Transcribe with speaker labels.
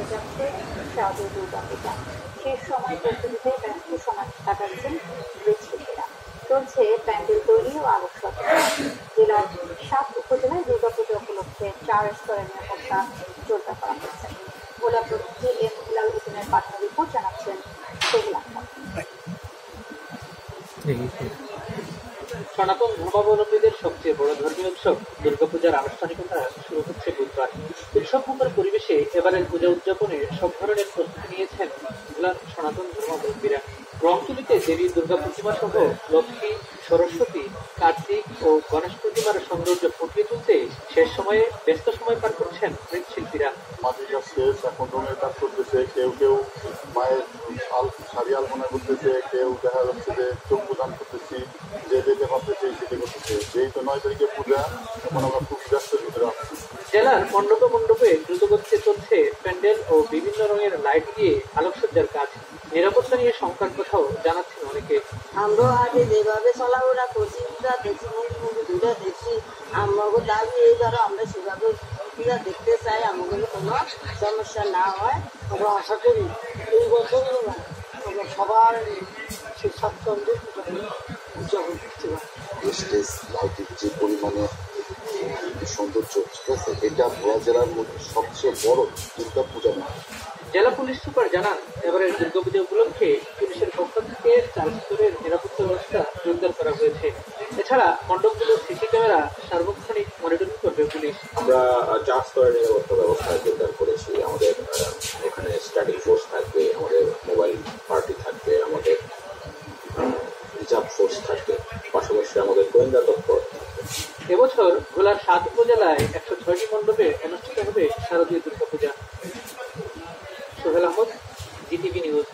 Speaker 1: হয়ে যাচ্ছে শারদীয় দুর্গাপূজা। শেষ সময় প্রস্তুতিতে ব্যস্ত সময় কাটাচ্ছেন মৃৎশিল্পীরা। চলছে প্যান্ডেল তৈরি ও আলোকসজ্জা। জেলার 7 উপজেলায় দুর্গাপূজা উপলক্ষে 4 স্তরের নিরাপত্তা জোরদার করা হয়েছে। ভোলা প্রতিনিধি এম হিলাল উদ্দিনের পাঠানো রিপোর্ট জানাচ্ছেন সোহেল আহমদ।
Speaker 2: সনাতন ধর্মাবলম্বীদের সবচেয়ে বড় ধর্মীয় উৎসব দুর্গাপূজার আনুষ্ঠানিকতা শুরু হচ্ছে বুধবার। উৎসবমুখর পরিবেশে এবারের পূজা উদযাপনে সব ধরনের প্রস্তুতি নিয়েছেন ভোলার সনাতন ধর্মাবলম্বীরা। রংতুলিতে দেবী দুর্গা প্রতিমা সহ লক্ষ্মী, সরস্বতী, কার্তিক ও গণেশ প্রতিমার সৌন্দর্য ফুটিয়ে তুলতে শেষ সময়ে ব্যস্ত সময় পার করছেন মৃৎশিল্পীরা।
Speaker 3: মাটির কাজ শেষ, এখন রঙের কাজ করতেছে, কেউ কেউ মায়ের শাড়ি আলপনা করতেছে, কেউ দেখা যাচ্ছে যে চোখ প্রদান করতেছি, যে যেতে পারতেছে সেটা করতেছে। যেহেতু 9 তারিখে পূজা, এখন আমরা খুব ব্যস্তের ভিতরে আছি।
Speaker 2: জেলার মণ্ডপে মণ্ডপে দ্রুতগতিতে চলছে প্যান্ডেল ও বিভিন্ন রঙের লাইট দিয়ে আলোকসজ্জার কাজ। নিরাপত্তা নিয়ে শঙ্কার কথাও জানাচ্ছেন অনেকে।
Speaker 4: আমরা আগে যেভাবে চলাফেরা করছি দেখছি মুভি দুটো দেখছি, আমাকে দাবি এইবারও আমরা সেভাবে পূজা দেখতে চাই, আমাদের কোনো সমস্যা না হয়। আমরা আশা করি এই বছরগুলো আমরা সবার স্বাচ্ছন্দ্য উদযাপন করতে পারি।
Speaker 5: স্টেজ লাইটের যে পরিমাণে সৌন্দর্য, ঠিক আছে, এটা ভোলা জেলার মধ্যে সবচেয়ে বড় দুর্গা পূজা নয়।
Speaker 2: জেলা পুলিশ সুপার জানান, এবারের দুর্গাপূজা উপলক্ষে পুলিশের পক্ষ থেকে 4 স্তরের নিরাপত্তা ব্যবস্থা জোরদার করা হয়েছে। এছাড়া মণ্ডপগুলোর সিসি ক্যামেরা সার্বক্ষণিক মনিটরিং করবে পুলিশ।
Speaker 6: আমরা 4 স্তরের নিরাপত্তা ব্যবস্থা জোরদার করেছি। আমাদের এখানে স্টাডি ফোর্স থাকবে, আমাদের মোবাইল পার্টি থাকবে, আমাদের রিজার্ভ ফোর্স থাকবে, পাশাপাশি আমাদের গোয়েন্দা দপ্তর।
Speaker 2: এবছর ভোলার 7 উপজেলায় 106টি মণ্ডপে অনুষ্ঠিত হবে শারদীয় দুর্গাপূজা। Sohel Ahmed, GTV news.